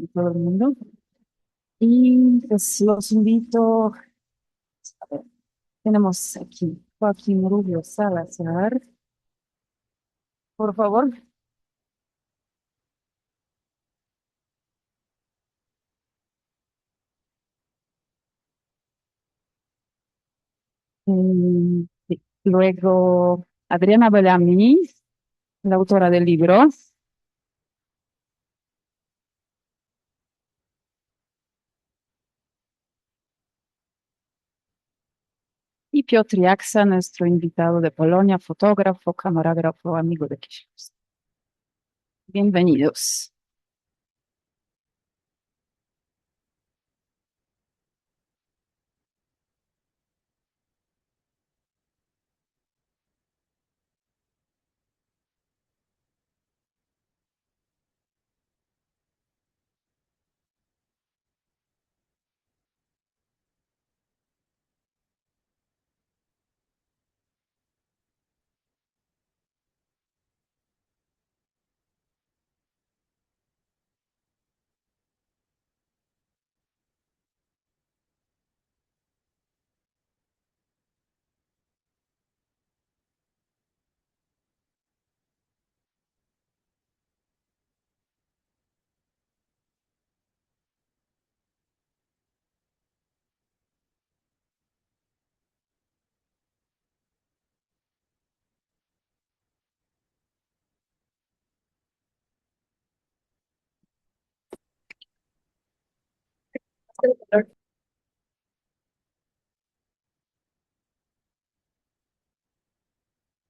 de todo el mundo. Y pues los invito, a ver, tenemos aquí Joaquín Rubio Salazar, por favor. Sí. Luego Adriana Bellamy, la autora del libro, y Piotr Jaksa, nuestro invitado de Polonia, fotógrafo, camarógrafo, amigo de Kishos. Bienvenidos.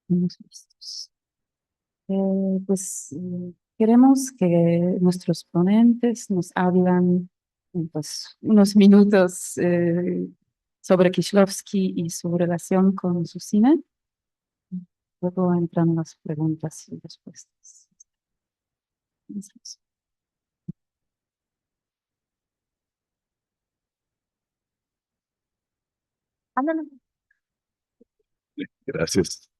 Estamos listos. Queremos que nuestros ponentes nos hablan pues, unos minutos sobre Kieślowski y su relación con su cine. Luego entran las preguntas y respuestas. Ándale. Gracias,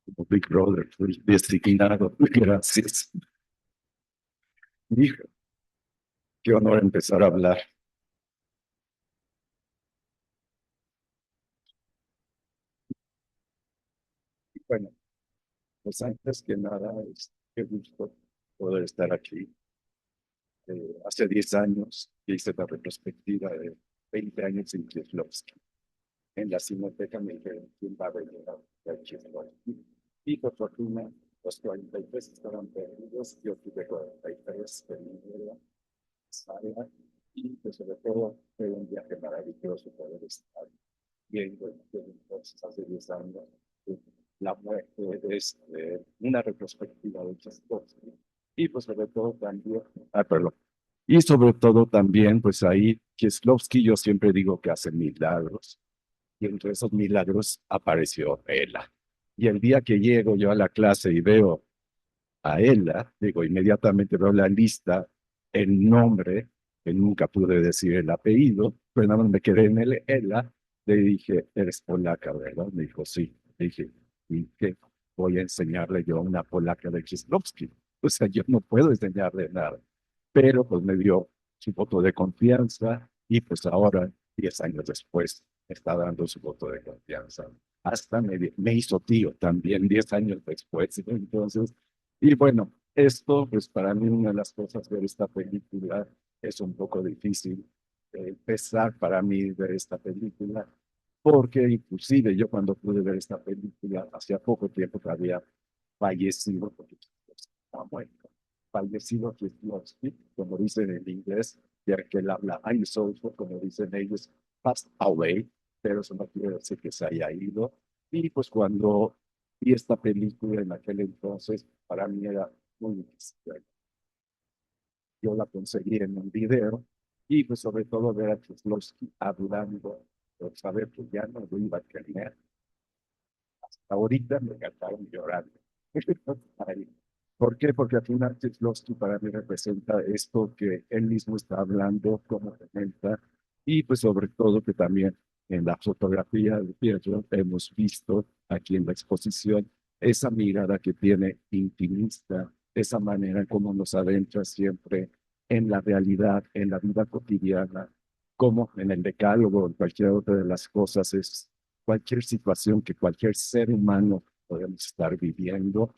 como Big Brother, fui designado. Gracias. Hijo, qué honor empezar a hablar. Bueno, pues antes que nada, qué gusto poder estar aquí. Hace 10 años hice la retrospectiva de 20 años en Kieślowski. En la Cineteca me dijeron quién va a venir a ver Kieślowski. Y por fortuna, los 43 estaban perdidos. Yo tuve 43 que vinieron a y pues sobre todo fue un viaje maravilloso poder estar viendo entonces hace 10 años la muerte de una retrospectiva de Chastovsky y pues sobre todo también, perdón, y sobre todo también pues ahí Kieslowski yo siempre digo que hace milagros y entre esos milagros apareció Ella. Y el día que llego yo a la clase y veo a ella, digo, inmediatamente veo la lista, el nombre, que nunca pude decir el apellido, pero nada más me quedé en el ella, le dije, eres polaca, ¿verdad? Me dijo, sí. Le dije, ¿y qué? Voy a enseñarle yo a una polaca de Kieslowski. O sea, yo no puedo enseñarle nada. Pero pues me dio su voto de confianza y pues ahora, 10 años después, me está dando su voto de confianza. Hasta me hizo tío también 10 años después. Entonces, y bueno, esto, pues para mí una de las cosas de ver esta película es un poco difícil empezar para mí ver esta película, porque inclusive yo cuando pude ver esta película, hacía poco tiempo que había fallecido, porque estaba muerto, fallecido Kieslowski, como dicen en inglés, ya que él habla I'm sorry, como dicen ellos, passed away, pero eso no quiere decir que se haya ido. Y pues cuando vi esta película en aquel entonces, para mí era muy difícil. Yo la conseguí en un video y pues sobre todo ver a Kieslowski hablando, por saber que ya no lo iba a tener. Ahorita me encantaron llorando. ¿Por qué? Porque al final Kieslowski para mí representa esto que él mismo está hablando, como comenta, y pues sobre todo que también en la fotografía de Pietro hemos visto aquí en la exposición esa mirada que tiene intimista, esa manera como nos adentra siempre en la realidad, en la vida cotidiana, como en el decálogo, en cualquier otra de las cosas, es cualquier situación que cualquier ser humano podemos estar viviendo.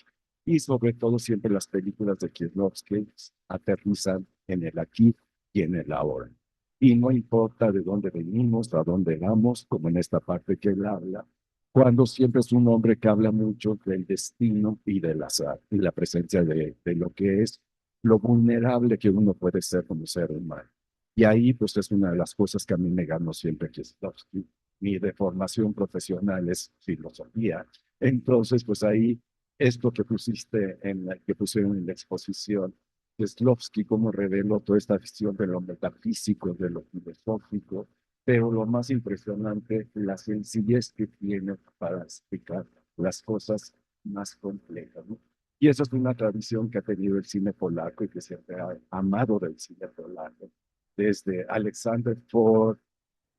Y sobre todo siempre las películas de Kieslowski aterrizan en el aquí y en el ahora. Y no importa de dónde venimos, a dónde vamos, como en esta parte que él habla, cuando siempre es un hombre que habla mucho del destino y del azar y la presencia de lo que es lo vulnerable que uno puede ser como ser humano. Y ahí, pues, es una de las cosas que a mí me ganó siempre Kieslowski. Mi de formación profesional es filosofía. Entonces, pues ahí, esto que pusiste en la, que pusieron en la exposición, Kieslowski, cómo reveló toda esta visión de lo metafísico, de lo filosófico, pero lo más impresionante, la sencillez que tiene para explicar las cosas más complejas, ¿no? Y esa es una tradición que ha tenido el cine polaco y que siempre ha amado del cine polaco. Desde Alexander Ford,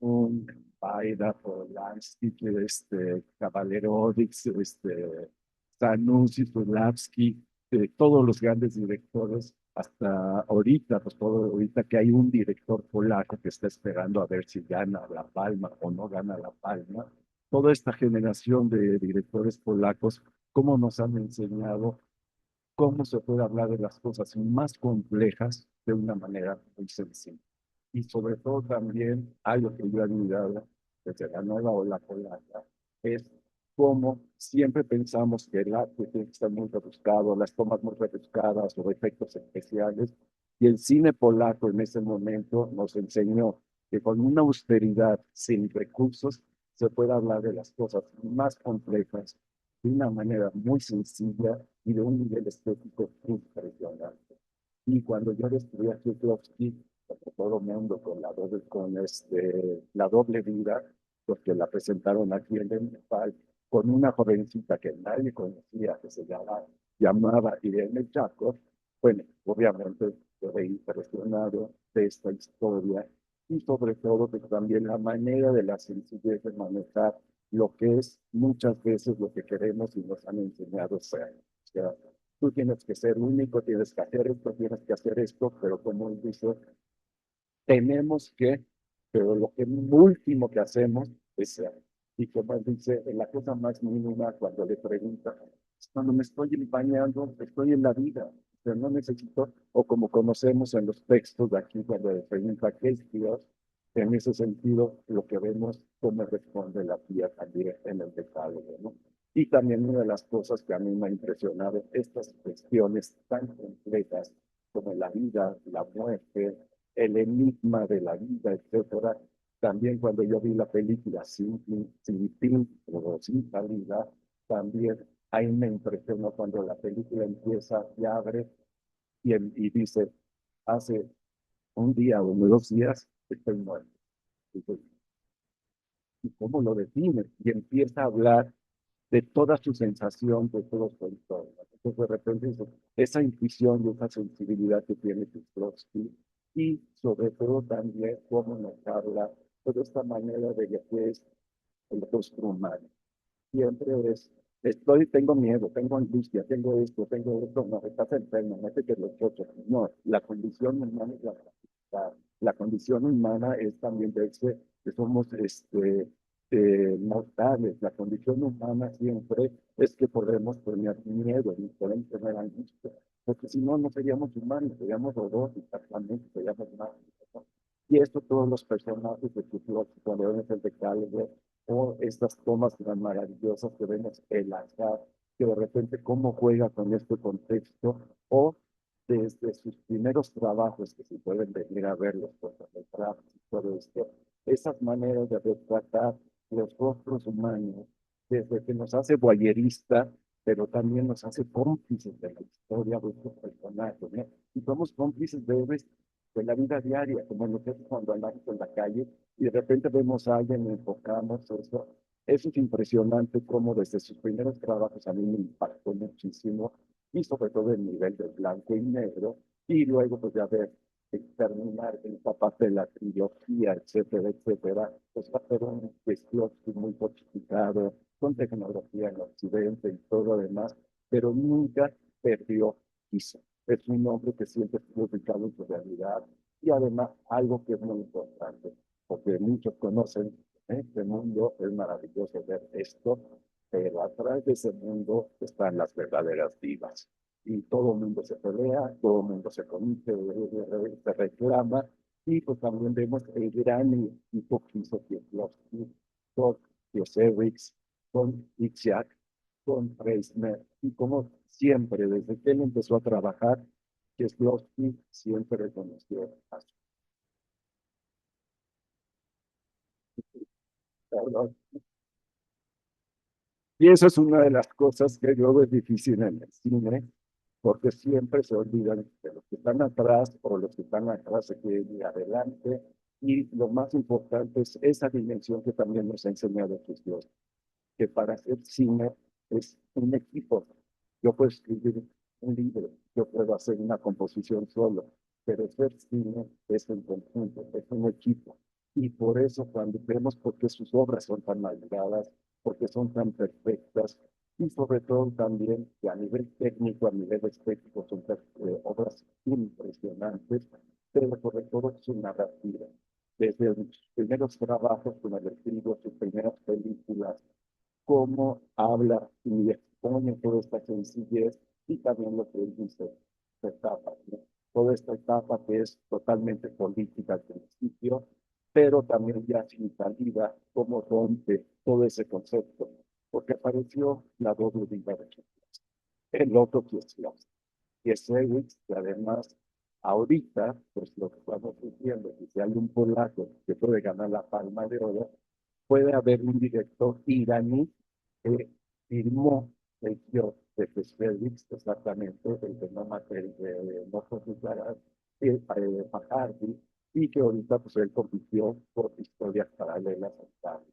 un Baida, Polanski, Kawalerowicz, Zanussi, Zulawski, todos los grandes directores, hasta ahorita, pues todo ahorita que hay un director polaco que está esperando a ver si gana la palma o no gana la palma, toda esta generación de directores polacos, cómo nos han enseñado cómo se puede hablar de las cosas más complejas de una manera muy sencilla. Y sobre todo también algo que yo he admirado desde la nueva ola polaca es cómo siempre pensamos que el arte tiene que estar muy rebuscado, las tomas muy rebuscadas o efectos especiales. Y el cine polaco en ese momento nos enseñó que con una austeridad sin recursos se puede hablar de las cosas más complejas de una manera muy sencilla y de un nivel estético impresionante. Y cuando yo descubrí a Kieslowski, como todo mundo, la doble vida, porque la presentaron aquí en el Nepal, con una jovencita que nadie conocía, que llamaba Irene Jacob, bueno, obviamente quedé impresionado de esta historia y sobre todo que también la manera de la sencillez de manejar lo que es muchas veces lo que queremos y nos han enseñado a ser. O sea, tú tienes que ser único, tienes que hacer esto, pero como él dice, tenemos que, pero lo que último que hacemos es ser. Y como él dice, en la cosa más mínima, cuando le pregunta, cuando me estoy bañando, estoy en la vida, pero no necesito, o como conocemos en los textos de aquí, cuando le pregunta qué es Dios, en ese sentido, lo que vemos, cómo responde la tía también en el decálogo, ¿no? Y también una de las cosas que a mí me ha impresionado, estas cuestiones tan complejas como la vida, la muerte, el enigma de la vida, etcétera. También cuando yo vi la película Sin fin o Sin salida, también ahí me impresionó cuando la película empieza y abre y dice, hace un día o 2 días estoy muerto. ¿Y cómo lo define? Y empieza a hablar de toda su sensación, de todo su entorno. Entonces, de repente, esa intuición y esa sensibilidad que tiene Kieslowski, y sobre todo también cómo nos habla de esta manera de lo que es el rostro humano. Siempre tengo miedo, tengo angustia, tengo esto, no, estás enfermo, no te que los otros. No, la condición humana es la condición humana es también verse que somos mortales. La condición humana siempre es que podemos tener miedo y podemos tener angustia, porque si no, no seríamos humanos, seríamos robots, exactamente, seríamos máquinas, ¿no? Y esto todos los personajes de Kieslowski, cuando vemos el decálogo, o estas tomas tan maravillosas que vemos el azar, que de repente cómo juega con este contexto, o desde sus primeros trabajos que se pueden venir a ver los cortometrajes y todo esto, esas maneras de retratar los rostros humanos, desde que nos hace voyerista, pero también nos hace cómplices de la historia de estos personajes, ¿no? Y somos cómplices de la vida diaria, como nosotros cuando andamos en la calle y de repente vemos a alguien, y enfocamos eso. Eso es impresionante como desde sus primeros trabajos a mí me impactó muchísimo y sobre todo el nivel de blanco y negro y luego pues ya ver terminar en esta parte de la trilogía, etcétera, etcétera, pues va a ser un cuestión muy fortificado, con tecnología en Occidente y todo lo demás, pero nunca perdió piso, es un hombre que siempre estuvo ubicado en su realidad y además algo que es muy importante, porque muchos conocen este mundo, es maravilloso ver esto, pero atrás de ese mundo están las verdaderas divas. Y todo el mundo se pelea, todo el mundo se conoce, se reclama, y pues también vemos el gran equipo que hizo Kieslowski, con Piosewicz, con Itzhak, con Reisner, y como siempre, desde que él empezó a trabajar, Kieslowski siempre reconoció a su perdón. Y eso es una de las cosas que luego es difícil en el cine, porque siempre se olvidan de los que están atrás o los que están atrás se quieren ir adelante. Y lo más importante es esa dimensión que también nos ha enseñado Jesús, que para hacer cine es un equipo. Yo puedo escribir un libro, yo puedo hacer una composición solo, pero hacer cine es un conjunto, es un equipo. Y por eso cuando vemos por qué sus obras son tan maldadas, porque son tan perfectas, y sobre todo también que a nivel técnico, a nivel estético, son obras impresionantes, pero sobre todo su narrativa. Desde sus primeros trabajos con el estilo, sus primeras películas, cómo habla y expone toda esta sencillez y también lo que él dice, esta etapa, ¿no? Toda esta etapa que es totalmente política al principio, pero también ya sin salida, cómo rompe todo ese concepto, porque apareció la doble vida de Jesús, el otro que es Lewis, que además ahorita, pues lo que estamos diciendo, que si hay un polaco que puede ganar la Palma de Oro, puede haber un director iraní que firmó el guión de Félix, exactamente, el de no matar, de no considerar Bacardi, y que ahorita pues él compitió por historias paralelas,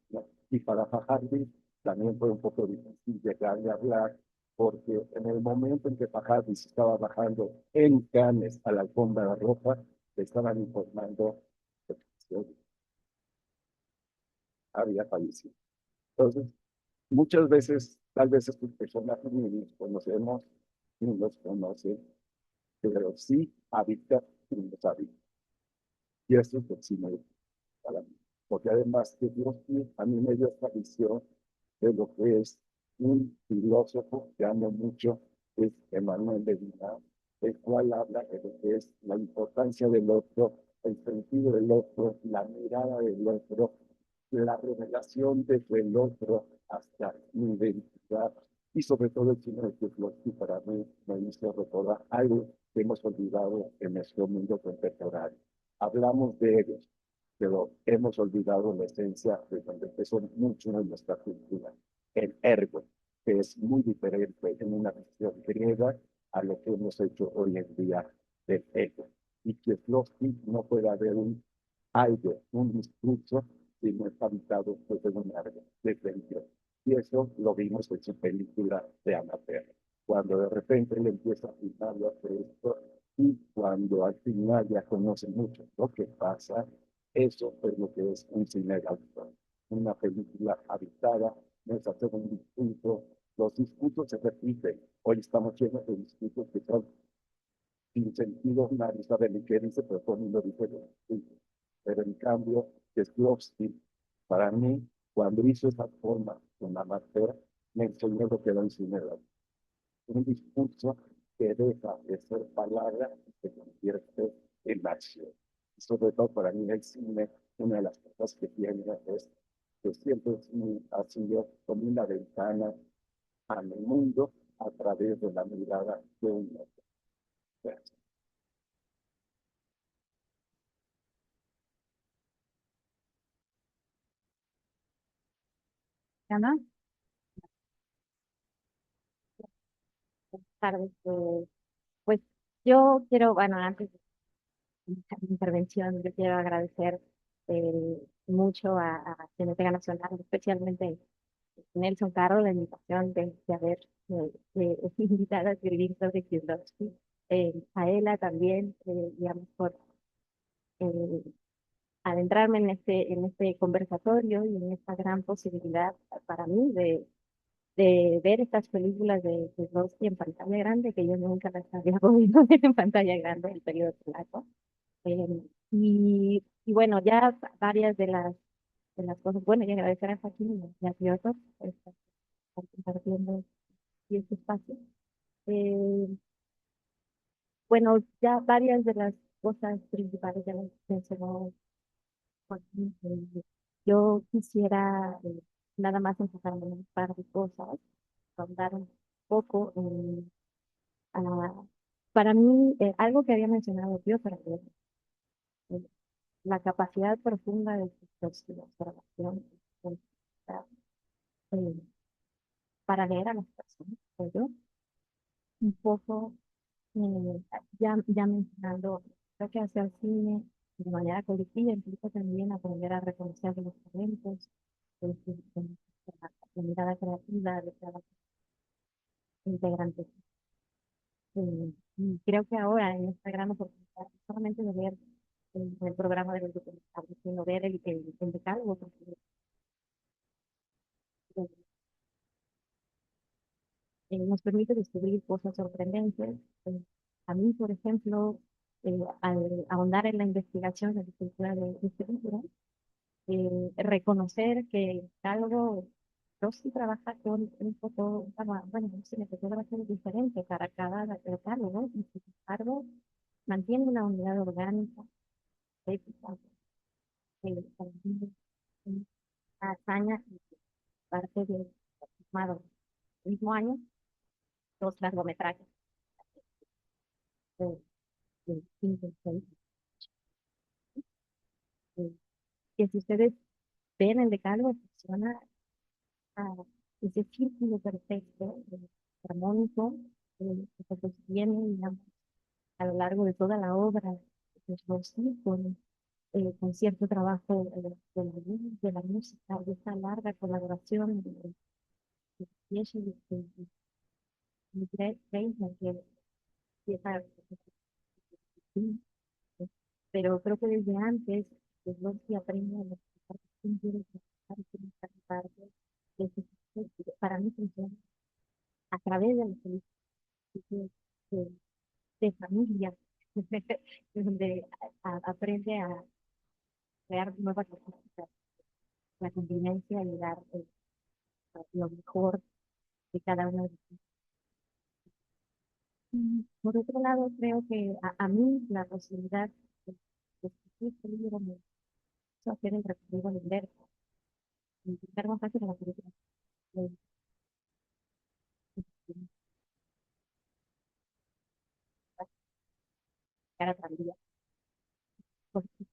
¿no? Y para Bacardi también fue un poco difícil llegar a hablar, porque en el momento en que Bacardi se estaba bajando en Cannes a la alfombra roja, le estaban informando que había fallecido. Entonces, muchas veces, tal vez estos personajes ni los conocemos, ni los conocen, pero sí habitan y los habitan. Y eso es el cine para mí. Porque además que Dios a mí me dio esta visión de lo que es un filósofo que amo mucho, es Emmanuel Levinas, el cual habla de lo que es la importancia del otro, el sentido del otro, la mirada del otro, la revelación desde el otro hasta mi identidad y sobre todo el cine de Kieslowski para mí me hizo recordar algo que hemos olvidado en nuestro mundo contemporáneo. Hablamos de ellos, pero hemos olvidado la esencia de donde empezó mucho en nuestra cultura, el ergo, que es muy diferente en una visión griega a lo que hemos hecho hoy en día del ego. Y Kieslowski no puede haber un algo, un discurso, si no está habitado desde un ergo, desde el yo. Y eso lo vimos en su película de Amateur, cuando de repente él empieza a filmar y hacer esto, y cuando al final ya conoce mucho lo que pasa, eso es lo que es un cine de autor, una película habitada, no es hacer un discurso, los discursos se repiten, hoy estamos llenos de discursos que son sin sentido, nadie sabe ni qué dice, pero todo el mundo dice lo mismo. Pero en cambio, Kieslowski, para mí, cuando hizo esa forma con Amateur, me enseñó lo que era un cine, un discurso que deja de ser palabra y se convierte en acción. Y sobre todo para mí el cine, una de las cosas que tiene es que siempre ha sido como una ventana al mundo a través de la mirada de un otro. Ana, Tardes. Pues yo quiero, bueno, antes de mi intervención, yo quiero agradecer mucho a Cineteca Nacional, especialmente Nelson Carro, la invitación de haber invitado a escribir sobre Kieslowski, a Ela también, digamos, por eh, adentrarme en este conversatorio y en esta gran posibilidad para mí de ver estas películas de Kieslowski en pantalla grande, que yo nunca las había podido ver en pantalla grande, el periodo polaco. Y bueno, ya varias de las cosas, bueno, y agradecer a Joaquín y a Piotr por estar compartiendo este espacio. Eh, bueno, ya varias de las cosas principales ya las mencionó Joaquín. Yo quisiera nada más enfocarme en un par de cosas, ahondar un poco en, ah, para mí, algo que había mencionado yo, para que la capacidad profunda de la observación eh, para leer a las personas, creo yo, un poco ya mencionando, creo que hacer cine de manera colectiva implica también aprender a reconocer los talentos, de, de- de- la mirada creativa de cada integrante. Y creo que ahora en esta gran oportunidad, no solamente de ver el programa de los documentales, sino ver el decálogo, porque eh, nos permite descubrir cosas sorprendentes. Eh, a mí, por ejemplo, al ahondar en la investigación de la escritura de este libro, reconocer que algo, Rossi trabaja con un foto, bueno, un cinefotógrafo diferente para cada catálogo, y sin embargo, mantiene una unidad orgánica, ética, para mí es una hazaña y parte del firmado el mismo año, dos largometrajes de, de 5 y 6. eh, que si ustedes ven el decálogo, funciona a ese círculo perfecto, armónico, que se sostiene, digamos, a lo largo de toda la obra, pues, sí, con cierto trabajo de la luz, de la música, de esta larga colaboración de Pieschi y Reisner, que empieza, pero creo que desde antes, pues, los que aprenden a explicar quién quiere trabajar y quiere estar parte de ese proceso. Para mí funciona a través de la felicidad de familia, donde aprende a crear nuevas cosas, la convivencia y dar lo mejor de cada uno de nosotros. Por otro lado, creo que a mí la posibilidad de escribir este libro me hizo hacer el recorrido de inverso, intentar más fácil la película, de cara tardía, porque,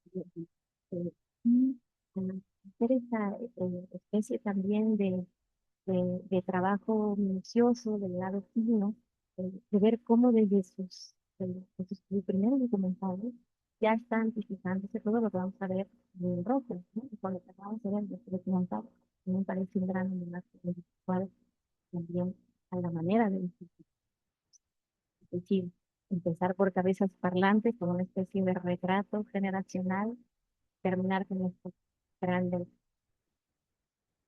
y hacer esa especie también de trabajo minucioso del lado fino, de ver cómo desde sus primeros documentales ya está anticipantes todo lo que vamos a ver en rojo, ¿no? Y con lo que vamos a ver en este documental, me parece un gran homenaje visual también a la manera de decir, empezar por cabezas parlantes, con una especie de retrato generacional, terminar con estas grandes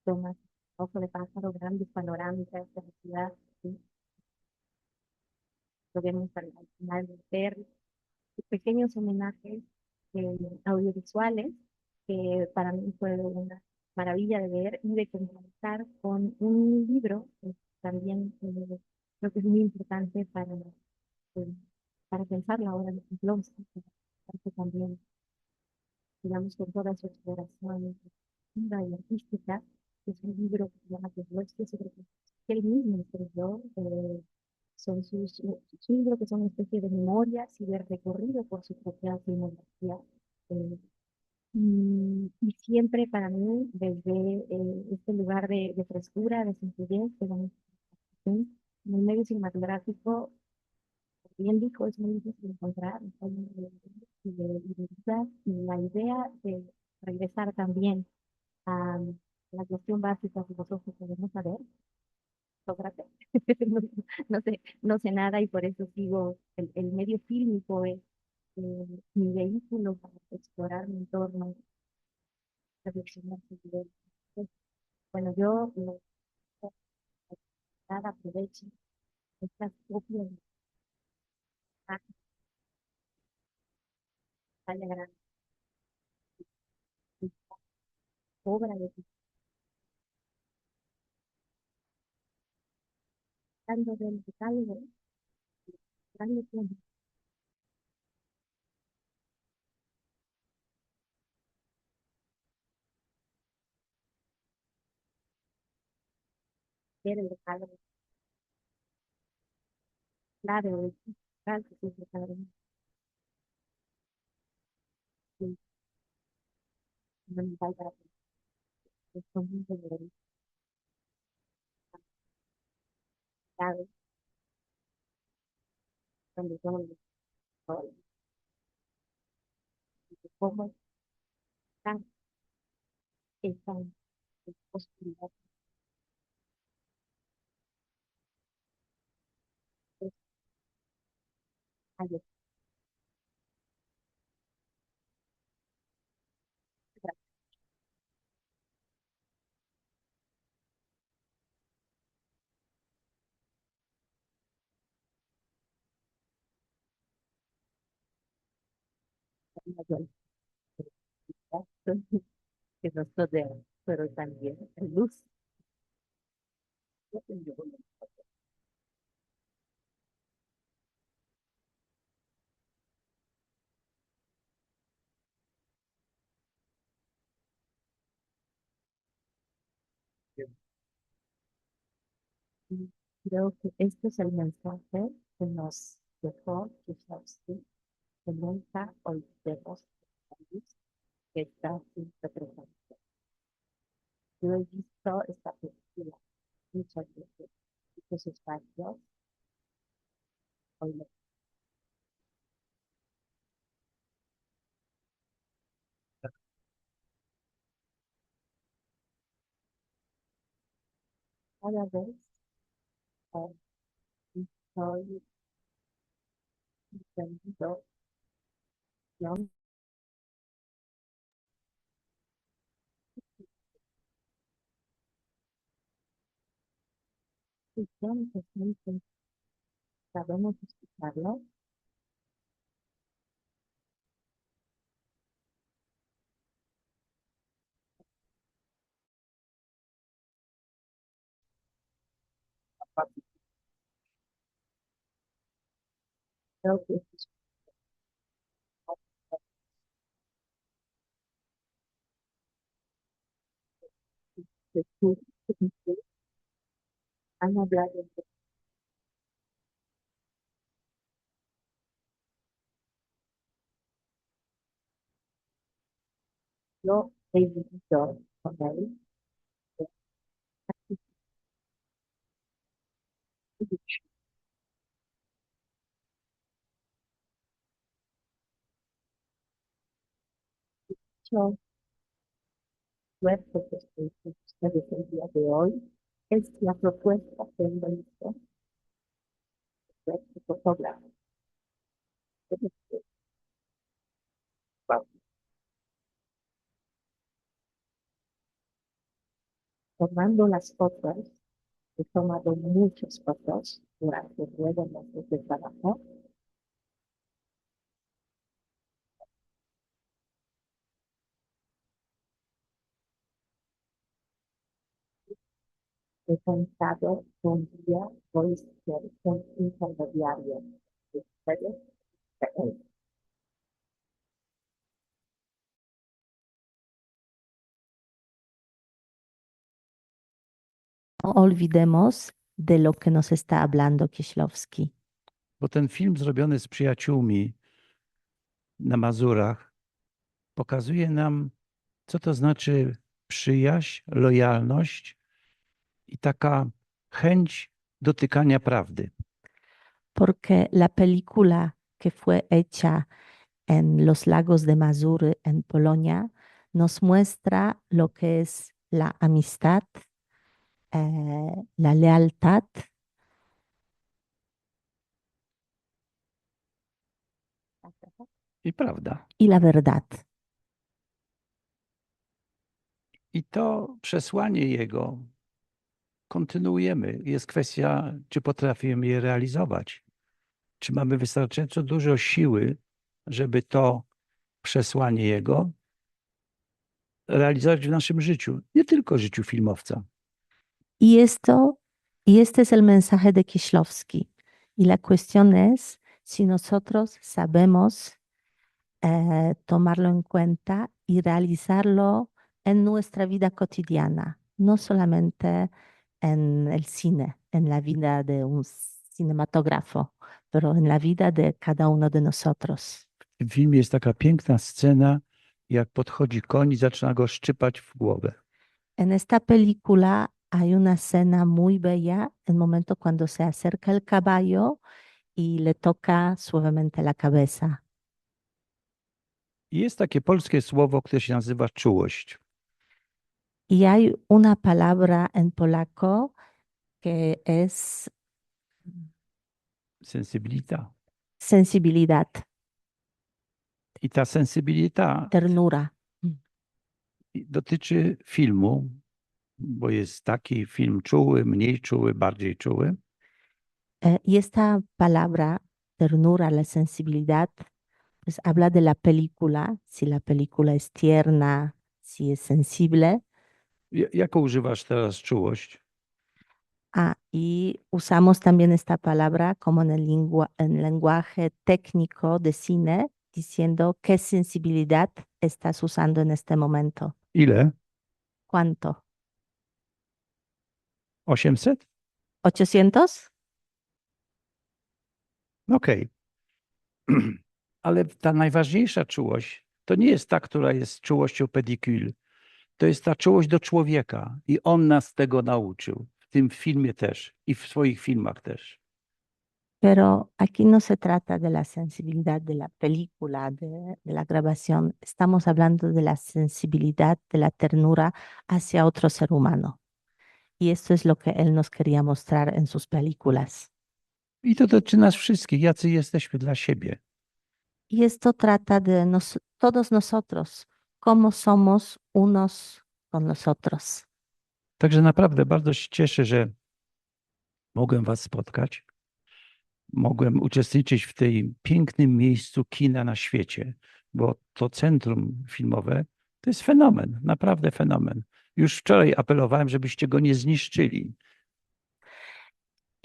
tomas, ojo de pájaro, grandes panorámicas de la ciudad, ¿sí? Lo vemos al final ver pequeños homenajes audiovisuales, que para mí fue una maravilla de ver y de complementar con un libro que también creo que es muy importante eh, para pensar la obra de Kieslowski, que también, digamos, con toda su exploración creativa y artística, es un libro que se llama Kieslowski, sobre que él mismo escribió. Son sus libros que son una especie de memorias y de recorrido por su propia filmografía. Eh, y siempre para mí, desde este lugar de frescura, de sencillez, de la en el medio cinematográfico, bien dijo, es muy difícil encontrar y la idea de regresar también a la cuestión básica filosófica de no saber, Sócrates. no, no sé nada y por eso sigo el medio fílmico es mi vehículo para explorar mi entorno, reflexionar sobre él. Bueno, yo Nada aproveche estas propias talla grande, obra de tu tanto del decálogo, grande tiempo, ver el decálogo, claro, claro que sí, decálogo, sí, fundamental para el conjunto de la clave, donde todo todo, cómo están estas posibilidades de ayudar a la ayuda que nos rodea, pero también hay luz. Y creo que este es el mensaje que nos dejó Kieślowski, que nunca olvidemos el país que está sin representación. Yo he visto esta película muchas veces y que sus partidos hoy lo cada vez estoy entendiendo yo y yo necesito sabemos escucharlo, creo que es que tú han hablado de yo he vivido con él, yo suerte que estoy con ustedes el día de hoy es la propuesta que él me hizo de este fotógrafo. Tomando las fotos, he tomado muchas fotos durante 9 meses de trabajo. He pensado que un día voy a ser un intermediario de ustedes. De él. No olvidemos de lo que nos está hablando Kieślowski. Bo ten film zrobiony z przyjaciółmi na Mazurach pokazuje nam, co to znaczy przyjaźń, lojalność i taka chęć dotykania prawdy. Porque la película que fue hecha en los lagos de Mazury, en Polonia, nos muestra lo que es la amistad, la lealtad I prawda. y la verdad. I to przesłanie jego kontynuujemy. Jest kwestia, czy potrafimy je realizować. Czy mamy wystarczająco dużo siły, żeby to przesłanie jego realizować w naszym życiu, nie tylko życiu filmowca. Y esto, y este es el mensaje de Kieślowski. Y la cuestión es si nosotros sabemos tomarlo en cuenta y realizarlo en nuestra vida cotidiana, no solamente en el cine, en la vida de un cinematógrafo, pero en la vida de cada uno de nosotros. W tym filmie jest taka piękna scena, jak podchodzi koń i zaczyna go szczypać w głowę. En esta película hay una escena muy bella, el momento cuando se acerca el caballo y le toca suavemente la cabeza. I jest takie polskie słowo, które się nazywa czułość. Y hay una palabra en polaco que es Sensybilita. sensibilidad, I ta sensybilita ternura. dotyczy filmu, bo jest taki film czuły, mniej czuły, bardziej czuły. Y esta palabra, ternura, la sensibilidad, pues habla de la película, si la película es tierna, si es sensible. Jaką używasz teraz czułość? Y usamos también esta palabra como en en el lenguaje técnico de cine, diciendo qué sensibilidad estás usando en este momento. Ile? ¿Cuánto? 800? ¿800? Okej. Ale ta najważniejsza czułość to nie jest ta, która jest czułością pedicule. To jest ta czułość do człowieka i on nas tego nauczył. W tym filmie też i w swoich filmach też. Pero aquí no se trata de la sensibilidad de la película, de la grabación. Estamos hablando de la sensibilidad, de la ternura hacia otro ser humano. Y esto es lo que él nos quería mostrar en sus películas. I to dotyczy nas wszystkich, jacy jesteśmy dla siebie. Y esto trata de todos nosotros, cómo somos unos con los otros. Także naprawdę bardzo się cieszę, że mogłem was spotkać. Mogłem uczestniczyć w tej pięknym miejscu kina na świecie, bo to centrum filmowe to jest fenomen, naprawdę fenomen. Już wczoraj apelowałem, żebyście go nie zniszczyli.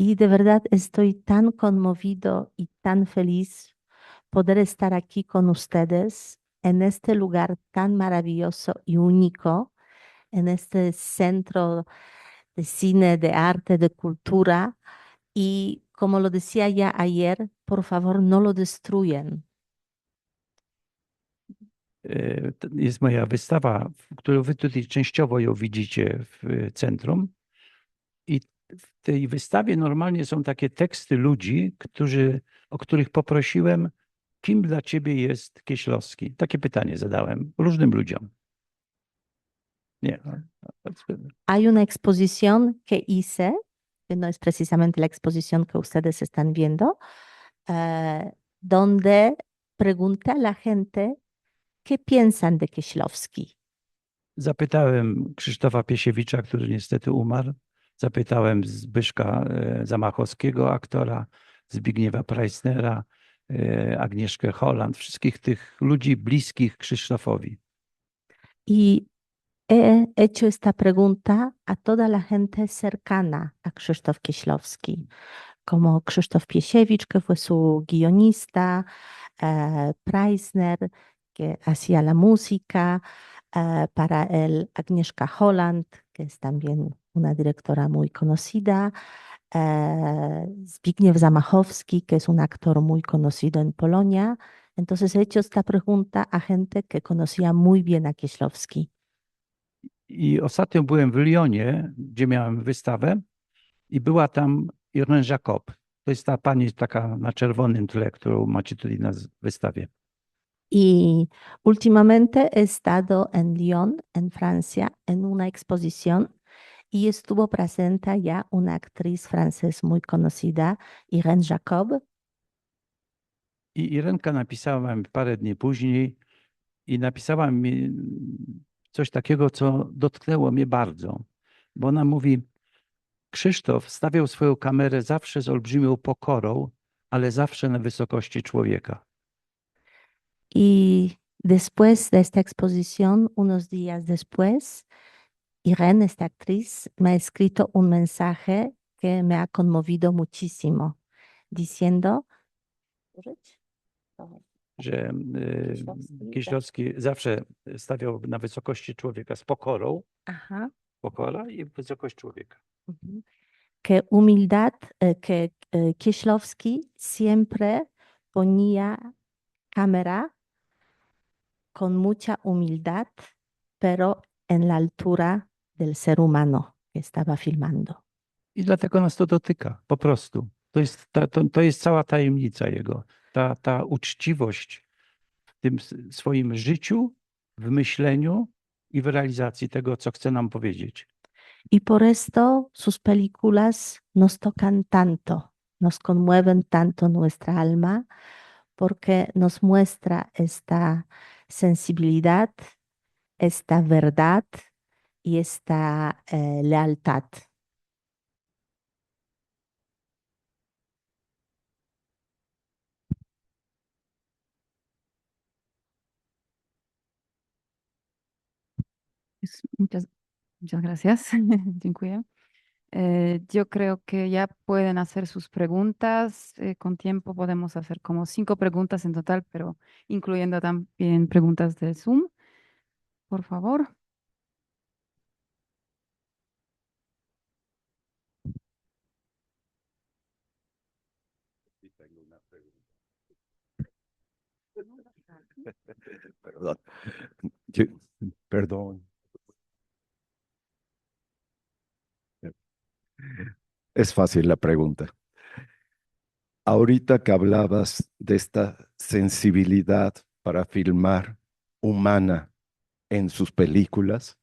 Y de verdad estoy tan conmovido y tan feliz poder estar aquí con ustedes en este lugar tan maravilloso y único, en este centro de cine, de arte, de cultura. Y como lo decía ya ayer, por favor, no lo destruyan. Jest moja wystawa, którą wy tutaj częściowo ją widzicie w centrum. I w tej wystawie normalnie są takie teksty ludzi, o których poprosiłem, kim dla ciebie jest Kieślowski? Takie pytanie zadałem różnym ludziom. Nie. Hay una exposición que hice, que no es precisamente la exposición que ustedes están viendo, donde pregunté a la gente qué piensan de Kieślowski. Zapytałem Krzysztofa Piesiewicza, który niestety umarł. Zapytałem Zbyszka Zamachowskiego, aktora, Zbigniewa Preissnera, Agnieszkę Holland, wszystkich tych ludzi bliskich Krzysztofowi. Y he hecho esta pregunta a toda la gente cercana a Krzysztof Kieślowski, como Krzysztof Piesiewicz, que fue su guionista, Preissner, que hacía la música, para él Agnieszka Holland, que es también una directora muy conocida, Zbigniew Zamachowski, que es un actor muy conocido en Polonia. Entonces he hecho esta pregunta a gente que conocía muy bien a Kieślowski. I ostatnio byłem w Lyonie, gdzie miałem wystawę i była tam Irene Jacob. To jest ta pani taka na czerwonym tle, którą macie tutaj na wystawie. Y últimamente he estado en Lyon, en Francia, en una exposición y estuvo presente allá una actriz francesa muy conocida, Irene Jacob. I Irenka napisała mi parę dni później i napisała mi coś takiego, co dotknęło mnie bardzo. Bo ona mówi, Krzysztof stawiał swoją kamerę zawsze z olbrzymią pokorą, ale zawsze na wysokości człowieka. Y después de esta exposición, unos días después, Irene, esta actriz, me ha escrito un mensaje que me ha conmovido muchísimo, diciendo, Że Kieślowski, Kieślowski zawsze stawiał na wysokości człowieka z pokorą, ajá, pokora i wysokość człowieka. ujú, que humildad, que Kieślowski siempre ponía cámara con mucha humildad, pero en la altura del ser humano que estaba filmando. I dlatego nas to dotyka, po prostu. To jest cała tajemnica jego. Ta uczciwość w tym swoim życiu, w myśleniu i w realizacji tego, co chce nam powiedzieć. Y por esto sus películas nos tocan tanto, nos conmueven tanto nuestra alma, porque nos muestra esta sensibilidad, esta verdad y esta lealtad. Muchas gracias. Dziękuję. Yo creo que ya pueden hacer sus preguntas. Con tiempo podemos hacer como 5 preguntas en total, pero incluyendo también preguntas de Zoom. Por favor. Sí, tengo una pregunta. Perdón. Perdón. Es fácil la pregunta. Ahorita que hablabas de esta sensibilidad para filmar humana en sus películas,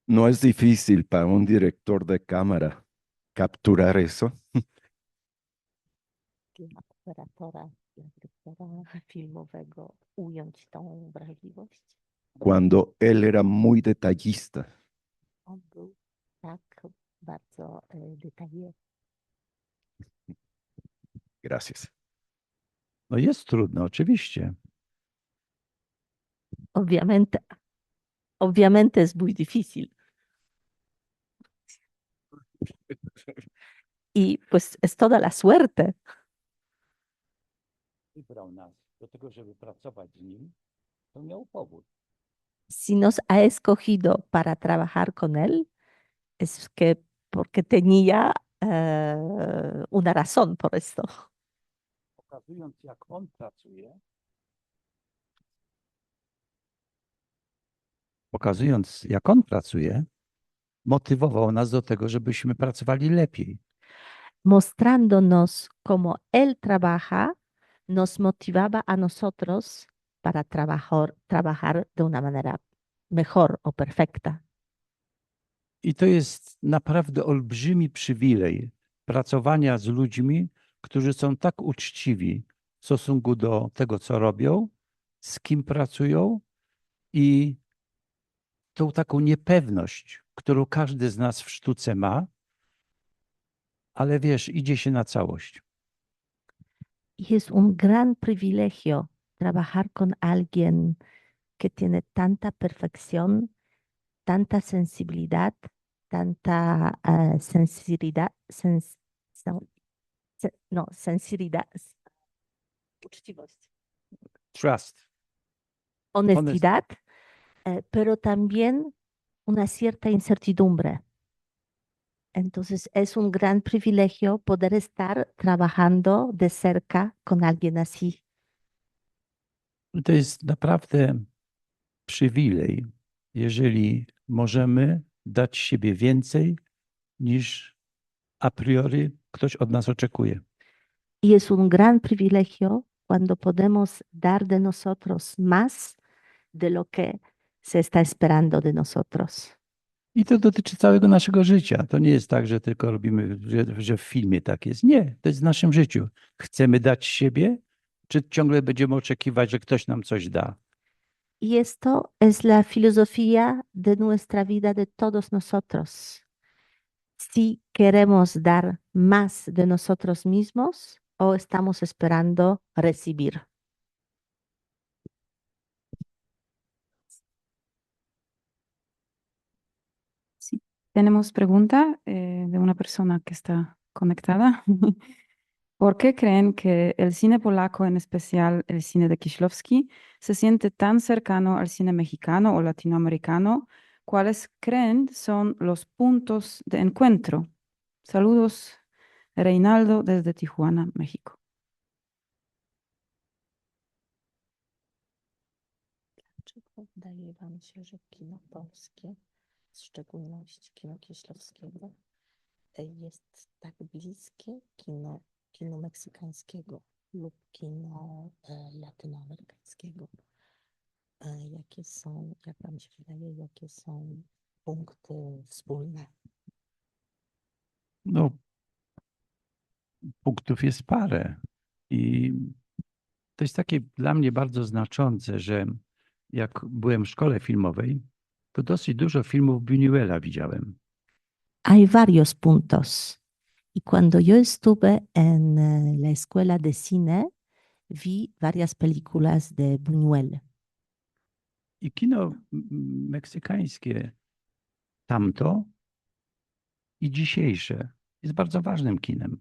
¿no es difícil para un director de cámara capturar eso? La operatora, la directora filmowego ująć tą wrażliwość. Cuando él era muy detallista. On był tak bardzo detaljowy. Gracias. No jest trudno, oczywiście. Obviamente es muy difícil. Y pues es toda la suerte. Wybrał nas do tego, żeby pracować z nim, to miał powód. Si nos ha escogido para trabajar con él, es que porque tenía una razón por esto. Pokazując, jak on pracuje, motywował nas do tego, żebyśmy pracowali lepiej. Mostrándonos cómo él trabaja, nos motivaba a nosotros para trabajar de una manera mejor o perfecta. I to jest naprawdę olbrzymi przywilej pracowania z ludźmi, którzy są tak uczciwi w stosunku do tego, co robią, z kim pracują i tą taką niepewność, którą każdy z nas w sztuce ma, ale wiesz, idzie się na całość. Y es un gran privilegio trabajar con alguien que tiene tanta perfección, tanta sensibilidad, tanta sinceridad, sinceridad, Trust. honestidad, pero también una cierta incertidumbre. Entonces es un gran privilegio poder estar trabajando de cerca con alguien así. To jest naprawdę przywilej, jeżeli możemy dać siebie więcej niż a priori ktoś od nas oczekuje. Y es un gran privilegio cuando podemos dar de nosotros más de lo que se está esperando de nosotros. I to dotyczy całego naszego życia. To nie jest tak, że tylko robimy, że w filmie tak jest. Nie, to jest w naszym życiu. Chcemy dać siebie, czy ciągle będziemy oczekiwać, że ktoś nam coś da? Y esto es la filosofía de nuestra vida de todos nosotros. Si queremos dar más de nosotros mismos o estamos esperando recibir. Sí, tenemos pregunta de una persona que está conectada. ¿Por qué creen que el cine polaco, en especial el cine de Kieślowski, se siente tan cercano al cine mexicano o latinoamericano? ¿Cuáles creen son los puntos de encuentro? Saludos, Reinaldo desde Tijuana, México. Dlaczego wydaje wam się, że kino polskie, w szczególności kino Kieślowskiego, jest tak bliskie kinu meksykańskiego lub kino latynoamerykańskiego? Jak wam się wydaje, jakie są punkty wspólne? No, punktów jest parę. I to jest takie dla mnie bardzo znaczące, że jak byłem w szkole filmowej, to dosyć dużo filmów Buñuela widziałem. Hay varios puntos. Y cuando yo estuve en la escuela de cine, vi varias películas de Buñuel. I kino meksykańskie tamto i dzisiejsze jest bardzo ważnym kinem.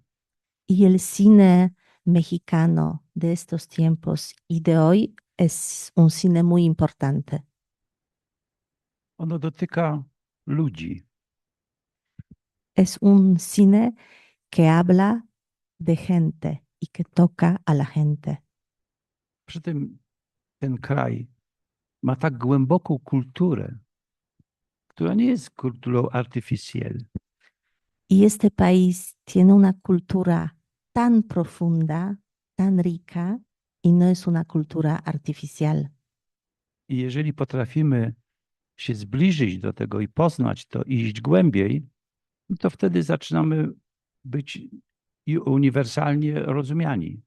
Y el cine mexicano de estos tiempos y de hoy es un cine muy importante. Ono dotyka ludzi. Es un cine que habla de gente y que toca a la gente. Przy tym ten kraj ma tak głęboką kulturę, która nie jest kulturą artificiel. Y este país tiene una cultura tan profunda, tan rica, y no es una cultura artificial. I jeżeli potrafimy się zbliżyć do tego i poznać to, i iść głębiej, no to wtedy zaczynamy być uniwersalnie rozumiani.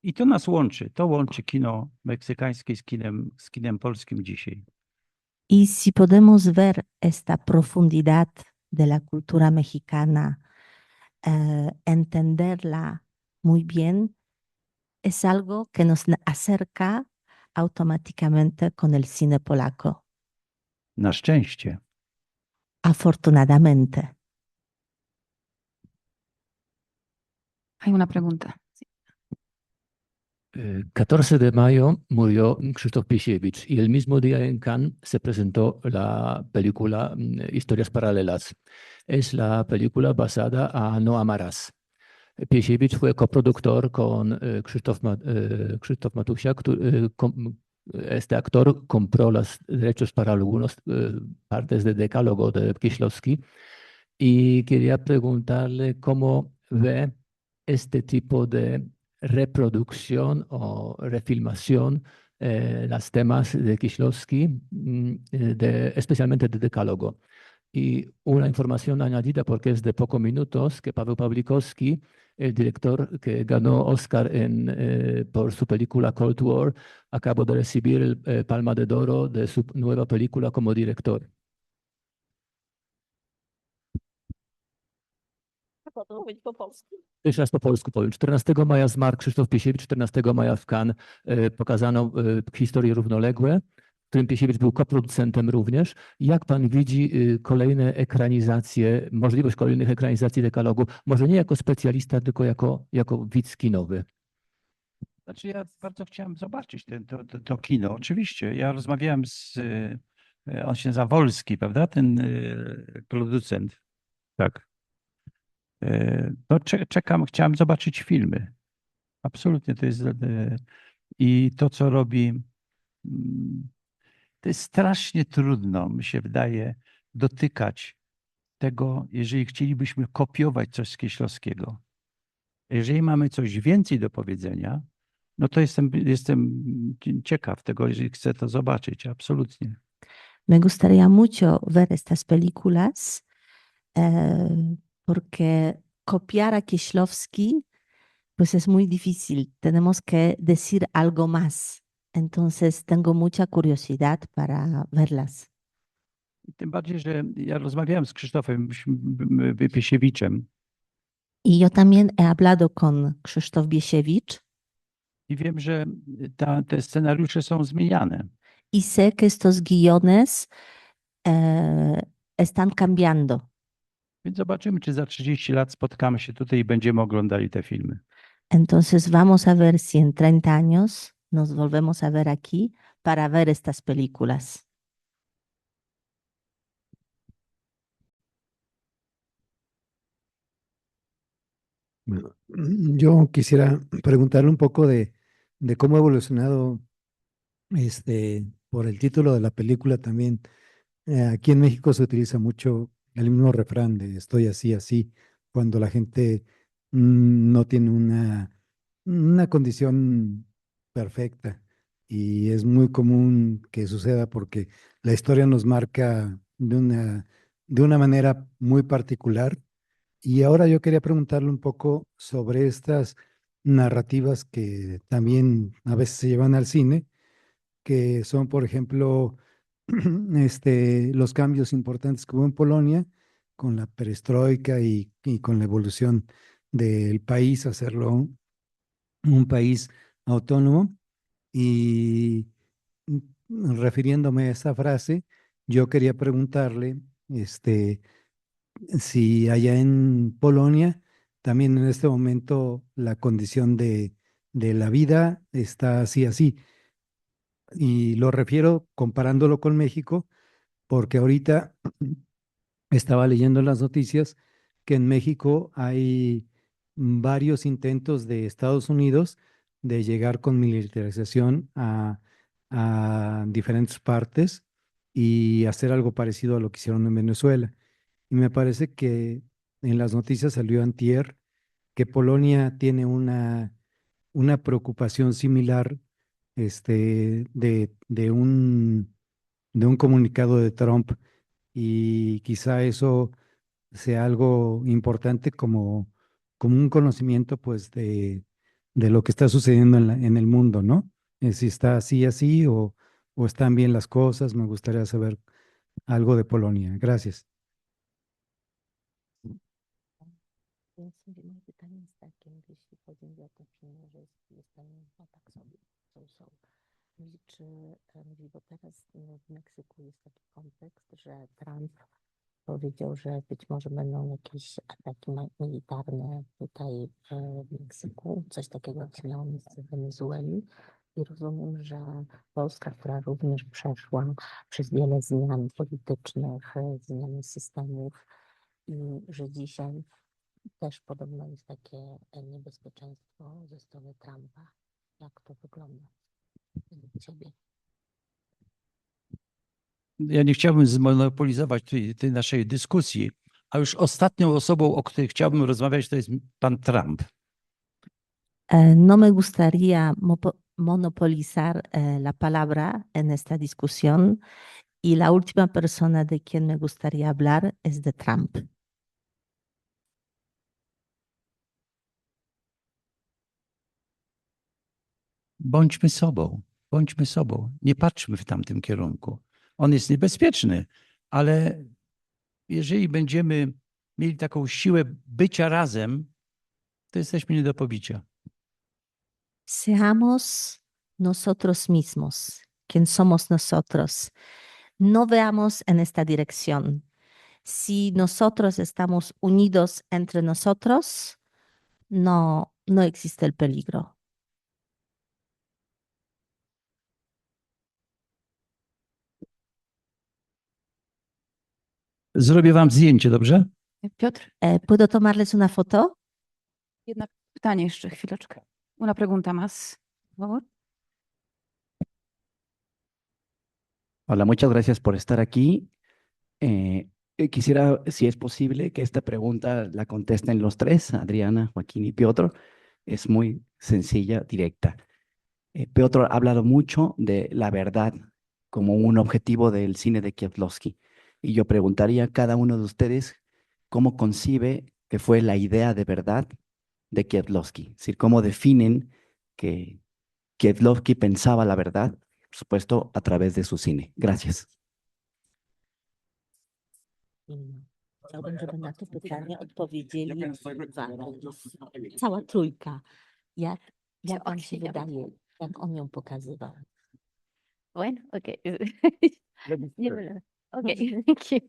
I to nas łączy. To łączy kino meksykańskie z kinem polskim dzisiaj. Y si podemos ver esta profundidad de la cultura mexicana, entenderla muy bien, es algo que nos acerca automáticamente con el cine polaco, Na szczęście. afortunadamente. Hay una pregunta. Sí. 14 de mayo murió Krzysztof Piesiewicz y el mismo día en Cannes se presentó la película Historias Paralelas. Es la película basada a No Amarás. Piesiewicz fue coproductor con Krzysztof Matusia. Este actor compró los derechos para algunas partes de Decálogo de Kieślowski y quería preguntarle cómo ve este tipo de reproducción o refilmación los temas de Kieślowski, especialmente de Decálogo. Y una información añadida, porque es de pocos minutos, que Paweł Pawlikowski, el director que ganó Oscar por su película Cold War, acabó de recibir el Palma de Oro de su nueva película como director. Jeszcze raz po polsku powiem. 14 maja zmarł Krzysztof Piesiewicz, 14 maja w Cannes pokazano historie równoległe, w którym Piesiewicz był koproducentem również. Jak pan widzi kolejne ekranizacje, możliwość kolejnych ekranizacji Dekalogu, może nie jako specjalista, tylko jako widz kinowy? Znaczy ja bardzo chciałem zobaczyć to kino. Oczywiście. Ja rozmawiałem on się nazywa Wolski, prawda? Ten producent. Tak. No, chciałem zobaczyć filmy. Absolutnie to jest. I to, co robi, to jest strasznie trudno, mi się wydaje, dotykać tego, jeżeli chcielibyśmy kopiować coś z Kieślowskiego. Jeżeli mamy coś więcej do powiedzenia, no to jestem ciekaw tego, jeżeli chcę to zobaczyć. Absolutnie. Me gustaría mucho ver estas películas porque copiar a Kieślowski pues es muy difícil. Tenemos que decir algo más. Entonces tengo mucha curiosidad para verlas. Tym bardziej, że ja rozmawiałem z Krzysztofem Piesiewiczem Y yo también he hablado con Krzysztof Biesiewicz i wiem, że te scenariusze są zmieniane. y sé que estos guiones están cambiando. Więc zobaczymy, czy za 30 lat spotkamy się tutaj i będziemy oglądali te filmy. Entonces vamos a ver si en 30 años nos volvemos a ver aquí para ver estas películas. Bueno, yo quisiera preguntarle un poco de cómo ha evolucionado, por el título de la película también. Aquí en México se utiliza mucho el mismo refrán de estoy así, así, cuando la gente no tiene una condición perfecta. Y es muy común que suceda porque la historia nos marca de una manera muy particular. Y ahora yo quería preguntarle un poco sobre estas narrativas que también a veces se llevan al cine, que son, por ejemplo, los cambios importantes que hubo en Polonia con la perestroika y con la evolución del país, hacerlo un país autónomo. Y refiriéndome a esa frase, yo quería preguntarle, si allá en Polonia, también en este momento la condición de la vida está así, así. Y lo refiero comparándolo con México, porque ahorita estaba leyendo en las noticias que en México hay varios intentos de Estados Unidos de llegar con militarización a diferentes partes y hacer algo parecido a lo que hicieron en Venezuela. Y me parece que en las noticias salió antier que Polonia tiene una preocupación similar, de un comunicado de Trump, y quizá eso sea algo importante como un conocimiento, pues, de lo que está sucediendo en el mundo, ¿no? Si está así, así, o están bien las cosas. Me gustaría saber algo de Polonia. Gracias. Więc moje pytanie jest takie, jeśli chodzi o te filmy, że jest tam no tak sobie, so. Mówi, bo teraz w Meksyku jest taki kontekst, że Trump powiedział, że być może będą jakieś ataki militarne tutaj w Meksyku, coś takiego jak miało miejsce w Wenezueli. I rozumiem, że Polska, która również przeszła przez wiele zmian politycznych, zmiany systemów i że dzisiaj też podobno jest takie niebezpieczeństwo ze strony Trumpa. Jak to wygląda u ciebie? Ja nie chciałbym zmonopolizować tej naszej dyskusji, a już ostatnią osobą, o której chciałbym rozmawiać, to jest pan Trump. No me gustaría monopolizar la palabra en esta discusión y la última persona de quien me gustaría hablar es de Trump. Bądźmy sobą, bądźmy sobą. Nie patrzmy w tamtym kierunku. On jest niebezpieczny, ale jeżeli będziemy mieli taką siłę bycia razem, to jesteśmy nie do pobicia. Seamos nosotros mismos, quien somos nosotros. No veamos en esta dirección. Si nosotros estamos unidos entre nosotros, no existe el peligro. Zrobię wam zdjęcie, dobrze? Piotr, ¿Puedo tomarles una foto? jedno pytanie jeszcze, chwileczkę. Una pregunta más, por favor. Hola, muchas gracias por estar aquí. Quisiera, si es posible, que esta pregunta la contesten los tres, Adriana, Joaquín y Piotr. Es muy sencilla, directa. Piotr ha hablado mucho de la verdad como un objetivo del cine de Kieslowski. Y yo preguntaría a cada uno de ustedes cómo concibe que fue la idea de verdad de Kieslowski. Es decir, cómo definen que Kieślowski pensaba la verdad, por supuesto, a través de su cine. Gracias. Chciałbym, żeby na to pytanie odpowiedzieli cała trójka. Jak wam się wydaje, jak on ją pokazywał? Bueno, ok. Sure. Ok, thank you.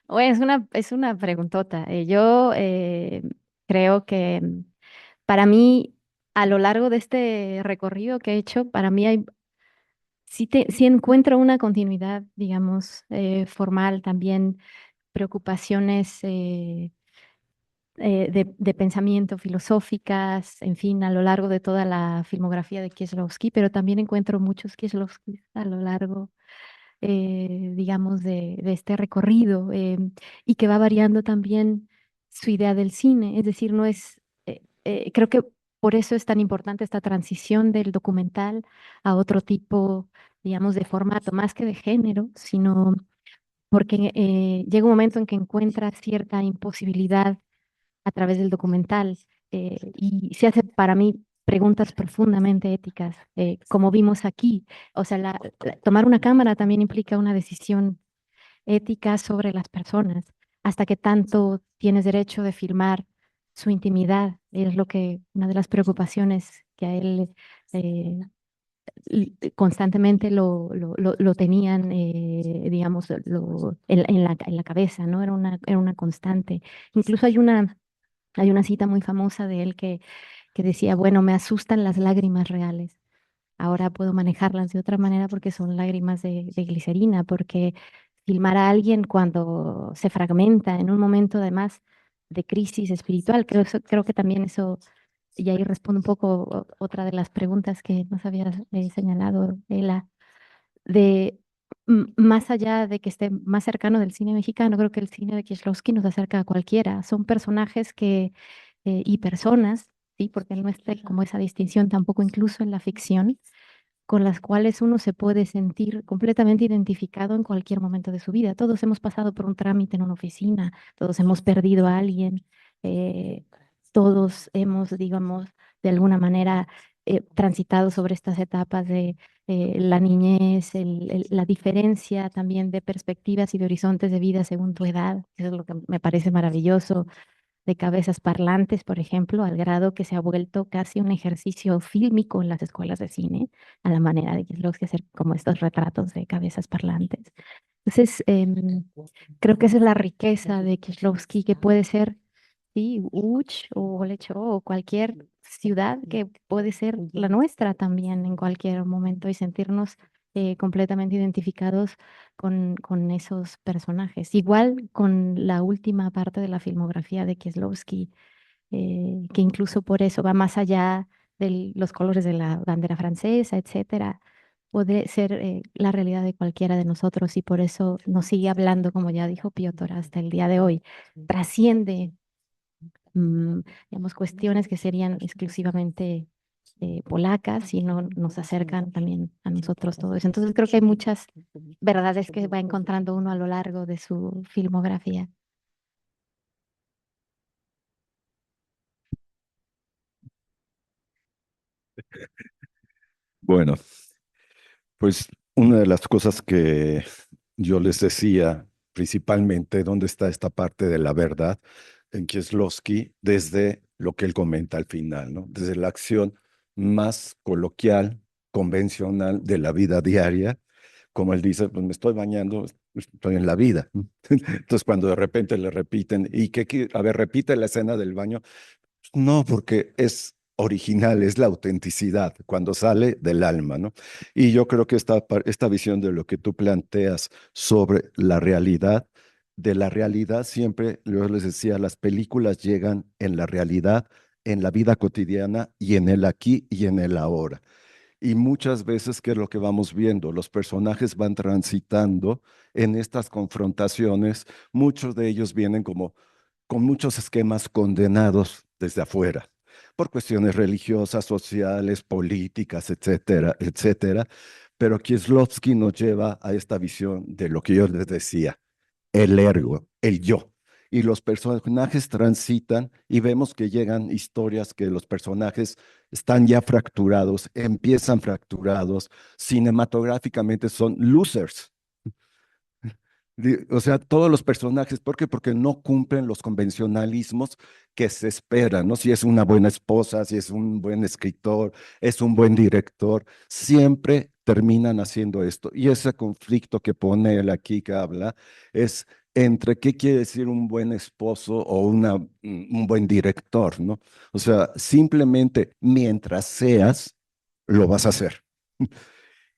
Bueno, es una preguntota. Yo creo que para mí, a lo largo de este recorrido que he hecho, para mí sí encuentro una continuidad, digamos, formal, también preocupaciones de pensamiento filosóficas, en fin, a lo largo de toda la filmografía de Kieślowski, pero también encuentro muchos Kieślowskis a lo largo, digamos, de este recorrido, y que va variando también su idea del cine, es decir, no es, creo que por eso es tan importante esta transición del documental a otro tipo, digamos, de formato, más que de género, sino porque llega un momento en que encuentra cierta imposibilidad a través del documental, y se hace para mí preguntas profundamente éticas, como vimos aquí. O sea, tomar una cámara también implica una decisión ética sobre las personas. Hasta qué tanto tienes derecho de filmar su intimidad, es lo que una de las preocupaciones que a él constantemente lo tenían, digamos, en la cabeza, ¿no? Era una constante. Incluso hay una cita muy famosa de él que decía, bueno, me asustan las lágrimas reales. Ahora puedo manejarlas de otra manera porque son lágrimas de glicerina, porque filmar a alguien cuando se fragmenta en un momento además de crisis espiritual, creo que también eso, y ahí respondo un poco otra de las preguntas que nos había señalado Ela, de más allá de que esté más cercano del cine mexicano, creo que el cine de Kieślowski nos acerca a cualquiera. Son personajes y personas, ¿sí? Porque él no está como esa distinción tampoco incluso en la ficción, con las cuales uno se puede sentir completamente identificado en cualquier momento de su vida. Todos hemos pasado por un trámite en una oficina, todos hemos perdido a alguien, eh, todos hemos, digamos, de alguna manera transitado sobre estas etapas de la niñez, la diferencia también de perspectivas y de horizontes de vida según tu edad. Eso es lo que me parece maravilloso de cabezas parlantes, por ejemplo, al grado que se ha vuelto casi un ejercicio fílmico en las escuelas de cine, a la manera de Kieślowski hacer como estos retratos de cabezas parlantes. Entonces, creo que esa es la riqueza de Kieślowski, que puede ser, sí, Łódź o Lecho o cualquier ciudad que puede ser la nuestra también en cualquier momento y sentirnos completamente identificados con esos personajes. Igual con la última parte de la filmografía de Kieślowski, que incluso por eso va más allá de los colores de la bandera francesa, etcétera. Puede ser la realidad de cualquiera de nosotros y por eso nos sigue hablando, como ya dijo Piotr, hasta el día de hoy. Trasciende, digamos, cuestiones que serían exclusivamente polacas y no nos acercan también a nosotros todo eso. Entonces creo que hay muchas verdades que va encontrando uno a lo largo de su filmografía. Bueno, pues una de las cosas que yo les decía, principalmente, ¿dónde está esta parte de la verdad en Kieślowski? Desde lo que él comenta al final, ¿no? Desde la acción más coloquial, convencional de la vida diaria, como él dice, pues me estoy bañando, estoy en la vida. Entonces, cuando de repente le repiten, a ver, repite la escena del baño, no, porque es original, es la autenticidad, cuando sale del alma, ¿no? Y yo creo que esta visión de lo que tú planteas sobre la realidad, de la realidad siempre, yo les decía, las películas llegan en la realidad, en la vida cotidiana y en el aquí y en el ahora. Y muchas veces, ¿qué es lo que vamos viendo? Los personajes van transitando en estas confrontaciones, muchos de ellos vienen como con muchos esquemas condenados desde afuera, por cuestiones religiosas, sociales, políticas, etcétera, etcétera. Pero Kieślowski nos lleva a esta visión de lo que yo les decía, el ergo, el yo. y los personajes transitan y vemos que llegan historias que los personajes están ya fracturados, empiezan fracturados, cinematográficamente son losers. O sea, todos los personajes, ¿por qué? Porque no cumplen los convencionalismos que se esperan, ¿no? Si es una buena esposa, si es un buen escritor, es un buen director, siempre terminan haciendo esto. Y ese conflicto que pone él aquí, que habla, es entre qué quiere decir un buen esposo o un buen director, ¿no? O sea, simplemente mientras seas, lo vas a hacer.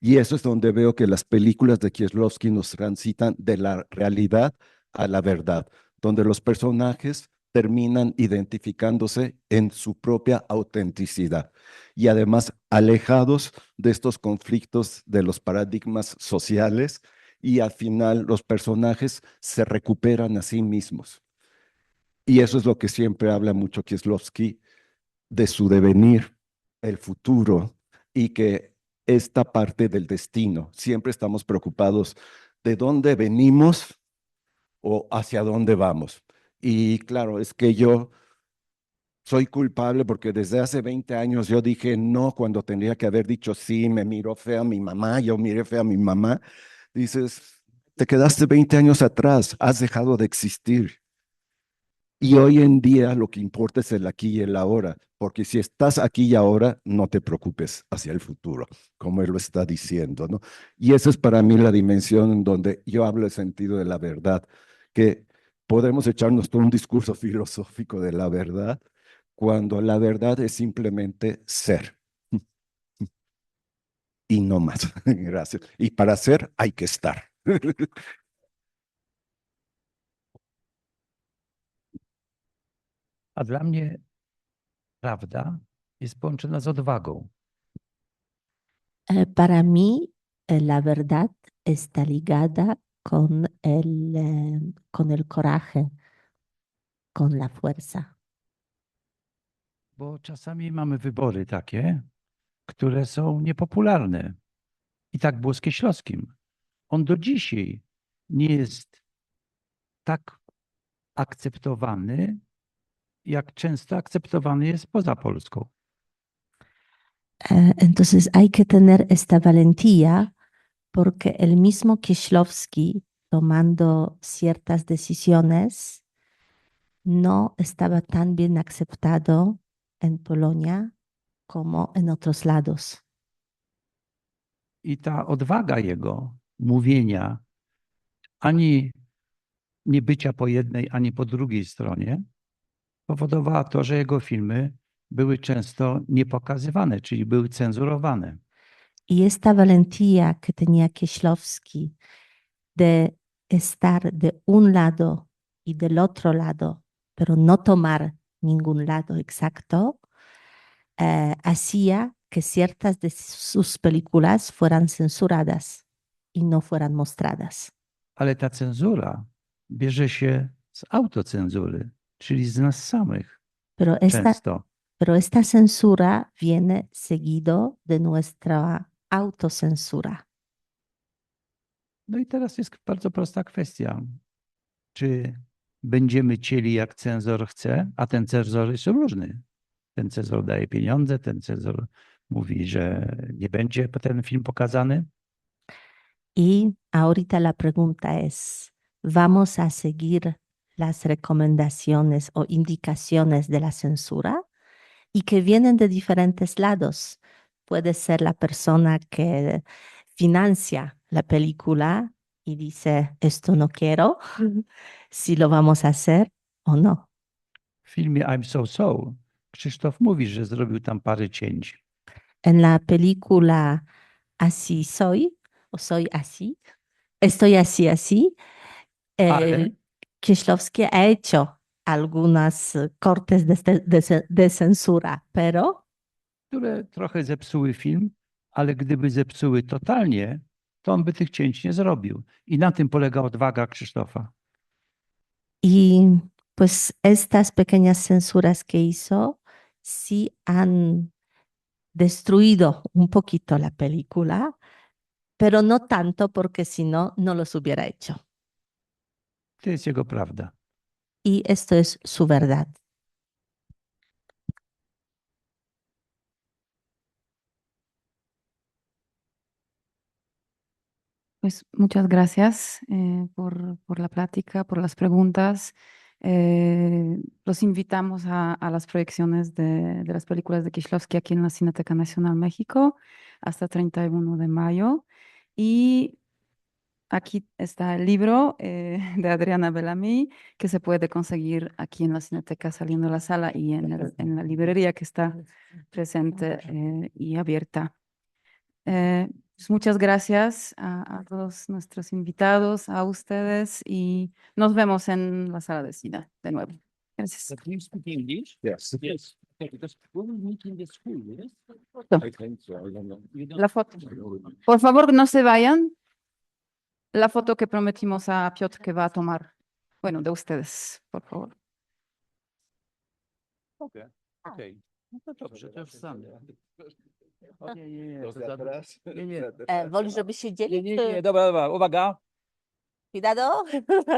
Y eso es donde veo que las películas de Kieslowski nos transitan de la realidad a la verdad, donde los personajes terminan identificándose en su propia autenticidad y además alejados de estos conflictos de los paradigmas sociales y al final los personajes se recuperan a sí mismos. Y eso es lo que siempre habla mucho Kieslowski de su devenir, el futuro, y que esta parte del destino, siempre estamos preocupados de dónde venimos o hacia dónde vamos. Y claro, es que yo soy culpable porque desde hace 20 años yo dije no cuando tendría que haber dicho sí, me miró fea mi mamá, yo miré fea a mi mamá. Dices, te quedaste 20 años atrás, has dejado de existir. Y hoy en día lo que importa es el aquí y el ahora, porque si estás aquí y ahora, no te preocupes hacia el futuro, como él lo está diciendo, ¿no? Y esa es para mí la dimensión en donde yo hablo el sentido de la verdad, que podemos echarnos todo un discurso filosófico de la verdad, cuando la verdad es simplemente ser y no más. Gracias. Y para ser hay que estar. A dla mnie prawda jest połączona z odwagą. Para mí, la verdad está ligada con el coraje, con la fuerza. Bo czasami mamy wybory takie, które są niepopularne. I tak było z Kieślowskim. On do dzisiaj nie jest tak akceptowany, jak często akceptowany jest poza Polską. Entonces hay que tener esta valentía porque el mismo Kieślowski, tomando ciertas decisiones, no estaba tan bien aceptado en Polonia como en otros lados. I ta odwaga jego mówienia ani nie bycia po jednej, ani po drugiej stronie powodowała to, że jego filmy były często niepokazywane, czyli były cenzurowane. Y esta valentía que tenía Kieślowski de estar de un lado y del otro lado, pero no tomar ningún lado exacto, hacía que ciertas de sus películas fueran censuradas y no fueran mostradas. Ale ta cenzura bierze się z autocenzury, czyli z nas samych Pero esta, często. pero esta censura viene seguido de nuestra autocensura. No i teraz jest bardzo prosta kwestia. Czy będziemy cieli jak cenzor chce, a ten cenzor jest różny. Ten cenzor daje pieniądze, ten cenzor mówi, że nie będzie ten film pokazany. Y ahorita la pregunta es, ¿vamos a seguir las recomendaciones o indicaciones de la censura? Y que vienen de diferentes lados. Puede ser la persona que financia la película y dice, esto no quiero, si lo vamos a hacer o no. W filmie I'm So So Krzysztof mówi, że zrobił tam parę cięć. En la película Así soy, o soy así, estoy así, así, Ale Kieślowski ha hecho algunas cortes de censura, pero które trochę zepsuły film, ale gdyby zepsuły totalnie, to on by tych cięć nie zrobił. I na tym polega odwaga Krzysztofa. y pues estas pequeñas censuras que hizo sí han destruido un poquito la película, pero no tanto porque si no, no los hubiera hecho. To jest jego prawda. y esto es su verdad. Pues muchas gracias por la plática, por las preguntas. Los invitamos a las proyecciones de las películas de Kieślowski aquí en la Cineteca Nacional México hasta 31 de mayo. Y aquí está el libro de Adriana Bellamy, que se puede conseguir aquí en la Cineteca saliendo de la sala y en la librería que está presente y abierta. Pues muchas gracias a todos nuestros invitados, a ustedes y nos vemos en la sala de cine de nuevo. Gracias. Do you speak English? Yes. Yes. Okay, because we will meet in the school, yes? I think so. I don't know. You don't- La foto. Por favor, no se vayan. La foto que prometimos a Piotr que va a tomar. Bueno, de ustedes, por favor. Okay. Okay. No to dobrze, to już sam. Los de atrás. Nie, nie. Wolisz, żeby siedzieli? Nie, dobra, uwaga. Cuidado.